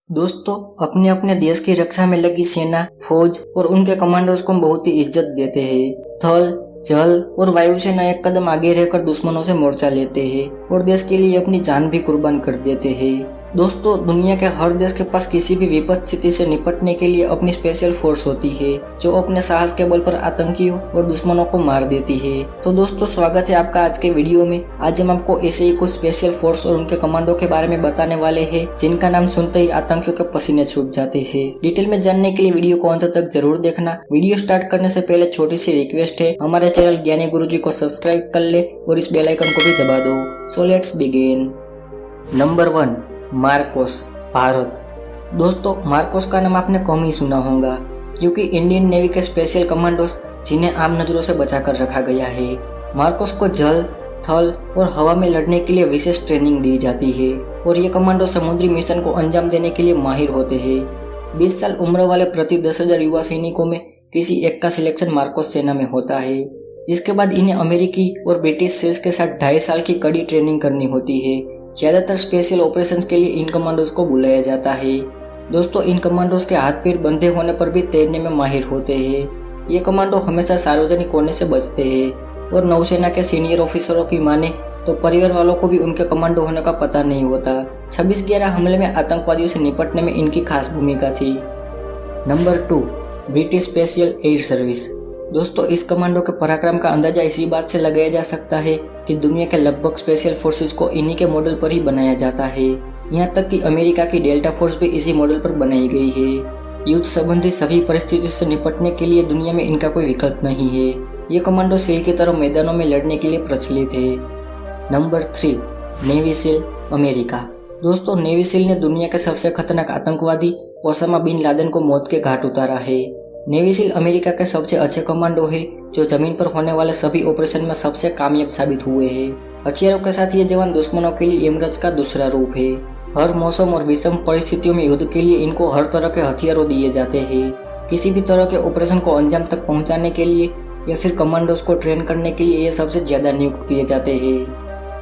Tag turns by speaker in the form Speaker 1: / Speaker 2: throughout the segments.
Speaker 1: दोस्तों, अपने अपने देश की रक्षा में लगी सेना, फौज और उनके कमांडोज को बहुत ही इज्जत देते हैं। थल, जल और वायु सेना एक कदम आगे रहकर दुश्मनों से मोर्चा लेते हैं और देश के लिए अपनी जान भी कुर्बान कर देते हैं। दोस्तों, दुनिया के हर देश के पास किसी भी विपद स्थिति से निपटने के लिए अपनी स्पेशल फोर्स होती है, जो अपने साहस के बल पर आतंकियों और दुश्मनों को मार देती है। तो दोस्तों, स्वागत है आपका आज के वीडियो में। आज हम आपको ऐसे ही कुछ स्पेशल फोर्स और उनके कमांडो के बारे में बताने वाले हैं, जिनका नाम सुनते ही आतंकियों के पसीने छूट जाते हैं। डिटेल में जानने के लिए वीडियो को अंत तक जरूर देखना। वीडियो स्टार्ट करने से पहले छोटी सी रिक्वेस्ट है, हमारे चैनल ज्ञानी गुरुजी को सब्सक्राइब कर ले और इस बेल आइकन को भी दबा दो। So let's begin. Number 1, Marcos, Bharat. दोस्तों, मार्कोस का नाम आपने कम ही सुना होगा, क्योंकि इंडियन नेवी के स्पेशल कमांडोस जिन्हें आम नजरों से बचा कर रखा गया है। मार्कोस को जल, थल और हवा में लड़ने के लिए विशेष ट्रेनिंग दी जाती है और ये कमांडो समुद्री मिशन को अंजाम देने के लिए माहिर होते हैं। 20 साल उम्र वाले प्रति 10,000 युवा सैनिकों में किसी एक का सिलेक्शन मार्कोस सेना में होता है। इसके बाद इन्हें अमेरिकी और ब्रिटिश सेल्स के साथ 2.5 साल की कड़ी ट्रेनिंग करनी होती है। ज्यादातर स्पेशल ऑपरेशंस के लिए इन कमांडोज को बुलाया जाता है। दोस्तों, इन कमांडोज के हाथ पैर बंधे होने पर भी तैरने में माहिर होते हैं। ये कमांडो हमेशा सार्वजनिक होने से बचते हैं और नौसेना के सीनियर ऑफिसरों की माने तो परिवार वालों को भी उनके कमांडो होने का पता नहीं होता। 26/11 हमले में आतंकवादियों से निपटने में इनकी खास भूमिका थी। Number 2, British special air service. दोस्तों, इस कमांडो के पराक्रम का अंदाजा इसी बात से लगाया जा सकता है कि दुनिया के लगभग स्पेशल फोर्सेज को इन्हीं के मॉडल पर ही बनाया जाता है। यहाँ तक कि अमेरिका की डेल्टा फोर्स भी इसी मॉडल पर बनाई गई है। युद्ध संबंधी सभी परिस्थितियों से निपटने के लिए दुनिया में इनका कोई विकल्प नहीं है। ये कमांडो सील की तरह मैदानों में लड़ने के लिए प्रचलित है। Number 3, navy seal, America. दोस्तों, नेवी सील ने दुनिया के सबसे खतरनाक आतंकवादी ओसामा बिन लादेन को मौत के घाट उतारा है। नेवी सील अमेरिका के सबसे अच्छे कमांडो है, जो जमीन पर होने वाले सभी ऑपरेशन में सबसे कामयाब साबित हुए हैं। हथियारों के साथ ये जवान दुश्मनों के लिए यमराज का दूसरा रूप है। हर मौसम और विषम परिस्थितियों में युद्ध के लिए इनको हर तरह के हथियारों दिए जाते हैं। किसी भी तरह के ऑपरेशन को अंजाम तक पहुंचाने के लिए या फिर कमांडोज को ट्रेन करने के लिए ये सबसे ज्यादा नियुक्त किए जाते हैं।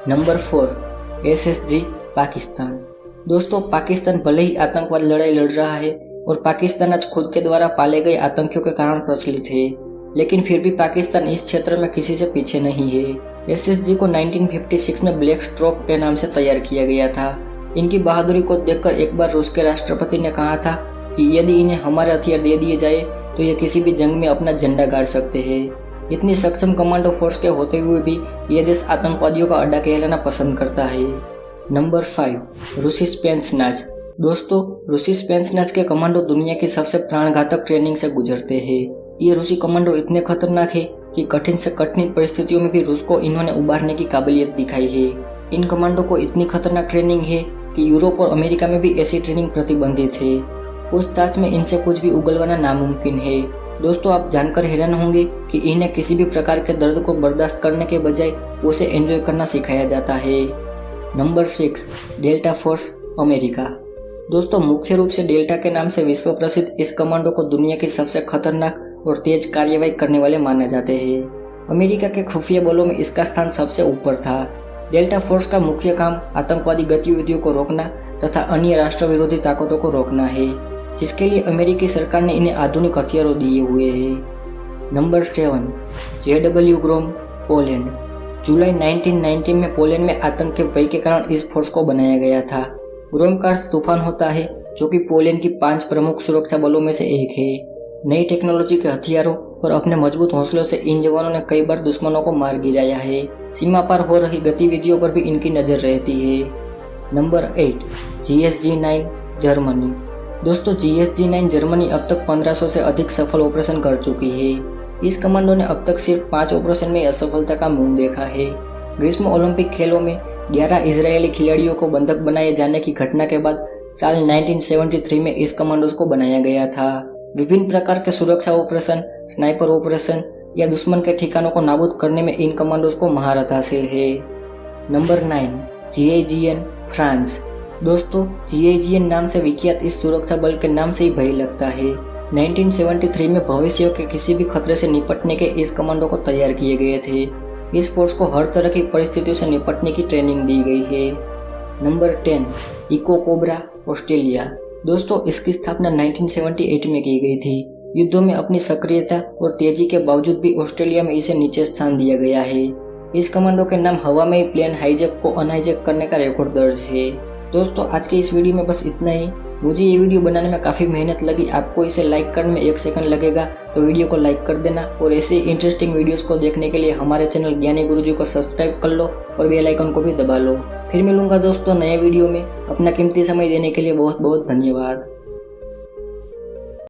Speaker 1: Number 4, SSG, Pakistan. दोस्तों, पाकिस्तान भले ही आतंकवाद लड़ाई लड़ रहा है और पाकिस्तान आज खुद के द्वारा पाले गए आतंकियों के कारण प्रचलित है, लेकिन फिर भी पाकिस्तान इस क्षेत्र में किसी से पीछे नहीं है। SSG को 1956 में ब्लैक स्ट्रोक के नाम से तैयार किया गया था। इनकी बहादुरी को देखकर एक बार रूस के राष्ट्रपति ने कहा था कि यदि इन्हें हमारे हथियार दे दिए जाए तो ये किसी भी जंग में अपना झंडा गाड़ सकते हैं। इतनी सक्षम कमांडो फोर्स के होते हुए भी ये देश आतंकवादियों का अड्डा कहलाना पसंद करता है। नंबर 5, रूसी स्पेंसनाज। दोस्तों, रूसी स्पेंसनाज के कमांडो दुनिया की सबसे प्राणघातक ट्रेनिंग से गुजरते हैं। ये रूसी कमांडो इतने खतरनाक है कि कठिन से कठिन परिस्थितियों में भी रूस को इन्होंने उबारने की काबिलियत दिखाई है। इन कमांडो को इतनी खतरनाक ट्रेनिंग है कि यूरोप और अमेरिका में भी ऐसी ट्रेनिंग प्रतिबंधित है। पूछताछ में इनसे कुछ भी उगलवाना नामुमकिन है। दोस्तों, आप जानकर हैरान होंगे कि इन्हें किसी भी प्रकार के दर्द को बर्दाश्त करने के बजाय उसे एंजॉय करना सिखाया जाता है। Number 6, delta force, America. दोस्तों, मुख्य रूप से डेल्टा के नाम से विश्व प्रसिद्ध इस कमांडो को दुनिया की सबसे खतरनाक और तेज कार्यवाही करने वाले माने जाते हैं। अमेरिका के खुफिया बलों में इसका स्थान सबसे ऊपर था। डेल्टा फोर्स का मुख्य काम आतंकवादी गतिविधियों को रोकना तथा अन्य राष्ट्र विरोधी ताकतों को रोकना है, जिसके लिए अमेरिकी सरकार ने इन्हें आधुनिक हथियारों दिए हुए हैं। नंबर 7, JW ग्रोम, पोलैंड। जुलाई 1990 में पोलैंड में आतंक के भय के कारण इस फोर्स को बनाया गया था। ग्रोम का तूफान होता है, जो कि पोलैंड की 5 प्रमुख सुरक्षा बलों में से एक है। नई टेक्नोलॉजी के हथियारों और अपने मजबूत हौसलों से इन जवानों ने कई बार दुश्मनों को मार गिराया है। सीमा पार हो रही गतिविधियों पर भी इनकी नजर रहती है। Number 8, GSG-9, Germany. दोस्तों, GSG-9 जर्मनी अब तक 1500 से अधिक सफल ऑपरेशन कर चुकी है। इस कमांडो ने अब तक सिर्फ 5 ऑपरेशन में असफलता का मुंह देखा है। ग्रीष्म ओलंपिक खेलों में 11 इजरायली खिलाड़ियों को बंधक बनाए जाने की घटना के बाद साल 1973 में इस कमांडोज को बनाया गया था। विभिन्न प्रकार के सुरक्षा ऑपरेशन, स्नाइपर ऑपरेशन या दुश्मन के ठिकानों को नाबूद करने में इन कमांडोज को महारत हासिल है। Number 9, GIGN, France. दोस्तों, GIGN नाम से विख्यात इस सुरक्षा बल के नाम से ही भय लगता है। 1973 में भविष्य के किसी भी खतरे से निपटने के इस कमांडो को तैयार किए गए थे। इस फोर्स को हर तरह की परिस्थितियों से निपटने की ट्रेनिंग दी गई है। Number 10, echo cobra, Australia. दोस्तों इसकी स्थापना 1978 में की गई थी। युद्धों में अपनी सक्रियता और तेजी के बावजूद भी ऑस्ट्रेलिया में इसे नीचे स्थान दिया गया है। इस कमांडो के नाम हवा में ही प्लेन हाईजैक को अनहाईजैक करने का रिकॉर्ड दर्ज है। दोस्तों आज के इस वीडियो में बस इतना ही। मुझे ये वीडियो बनाने में काफ़ी मेहनत लगी, आपको इसे लाइक करने में 1 सेकंड लगेगा, तो वीडियो को लाइक कर देना और ऐसे इंटरेस्टिंग वीडियोस को देखने के लिए हमारे चैनल ज्ञानी गुरुजी को सब्सक्राइब कर लो और बेल आइकन को भी दबा लो। फिर मिलूंगा दोस्तों नए वीडियो में। अपना कीमती समय देने के लिए बहुत बहुत धन्यवाद।